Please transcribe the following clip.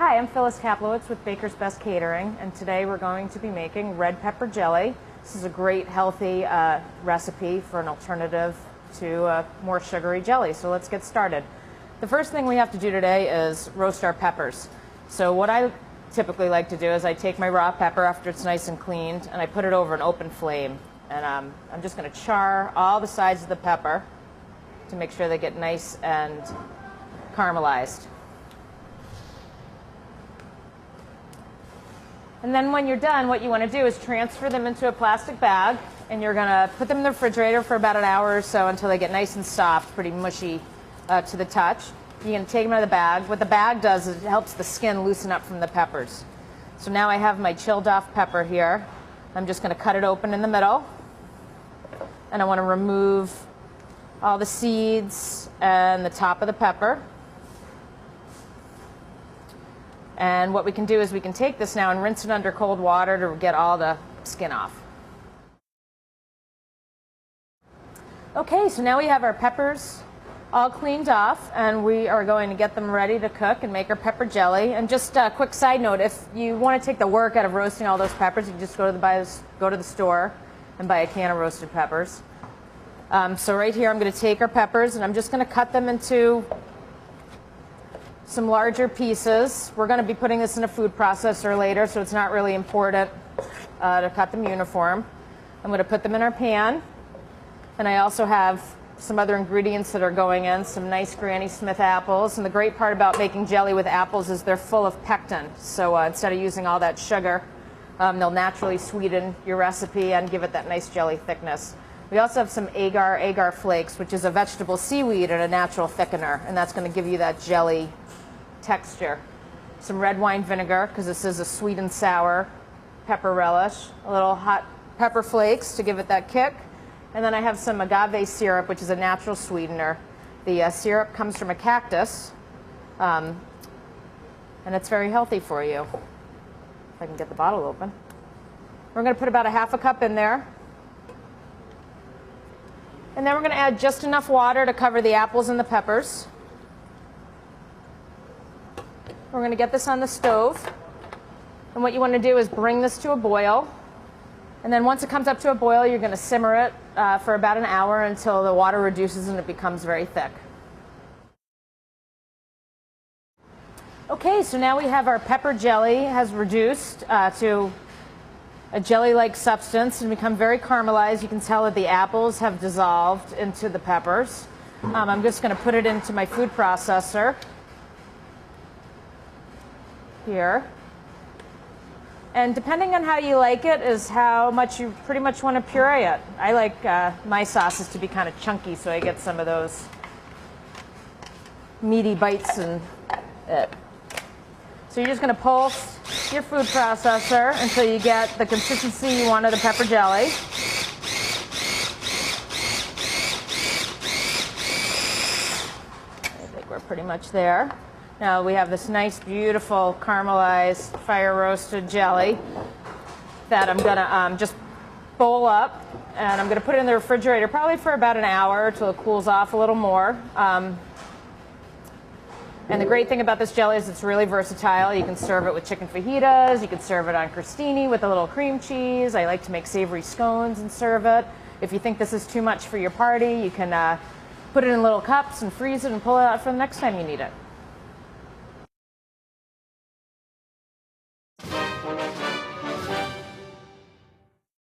Hi, I'm Phyllis Kaplowitz with Baker's Best Catering, and today we're going to be making red pepper jelly. This is a great healthy recipe for an alternative to more sugary jelly, so let's get started. The first thing we have to do today is roast our peppers. So what I typically like to do is I take my raw pepper after it's nice and cleaned and I put it over an open flame, and I'm just going to char all the sides of the pepper to make sure they get nice and caramelized. And then when you're done, what you want to do is transfer them into a plastic bag, and you're going to put them in the refrigerator for about an hour or so until they get nice and soft, pretty mushy to the touch. You're going to take them out of the bag. What the bag does is it helps the skin loosen up from the peppers. So now I have my chilled off pepper here. I'm just going to cut it open in the middle, and I want to remove all the seeds and the top of the pepper. And what we can do is we can take this now and rinse it under cold water to get all the skin off. Okay, so now we have our peppers all cleaned off, and we are going to get them ready to cook and make our pepper jelly. And just a quick side note, if you want to take the work out of roasting all those peppers, you can just go to the store and buy a can of roasted peppers. So right here I'm going to take our peppers and I'm just going to cut them into some larger pieces. We're going to be putting this in a food processor later, so it's not really important to cut them uniform. I'm going to put them in our pan, and I also have some other ingredients that are going in, some nice Granny Smith apples. And the great part about making jelly with apples is they're full of pectin, so instead of using all that sugar, they'll naturally sweeten your recipe and give it that nice jelly thickness. We also have some agar flakes, which is a vegetable seaweed and a natural thickener, and that's going to give you that jelly texture. Some red wine vinegar, because this is a sweet and sour pepper relish. A little hot pepper flakes to give it that kick. And then I have some agave syrup, which is a natural sweetener. The syrup comes from a cactus, and it's very healthy for you. If I can get the bottle open. We're going to put about a half a cup in there. And then we're going to add just enough water to cover the apples and the peppers. We're going to get this on the stove. And what you want to do is bring this to a boil. And then once it comes up to a boil, you're going to simmer it for about an hour until the water reduces and it becomes very thick. Okay, so now we have our pepper jelly. It has reduced to a jelly-like substance and become very caramelized. You can tell that the apples have dissolved into the peppers. I'm just going to put it into my food processor here. And depending on how you like it is how much you pretty much want to puree it. I like my sauces to be kind of chunky, so I get some of those meaty bites in it. So you're just going to pulse your food processor until you get the consistency you want of the pepper jelly. I think we're pretty much there. Now we have this nice, beautiful, caramelized, fire-roasted jelly that I'm going to just bowl up, and I'm going to put it in the refrigerator probably for about an hour until it cools off a little more. And the great thing about this jelly is it's really versatile. You can serve it with chicken fajitas, you can serve it on crostini with a little cream cheese. I like to make savory scones and serve it. If you think this is too much for your party, you can put it in little cups and freeze it and pull it out for the next time you need it.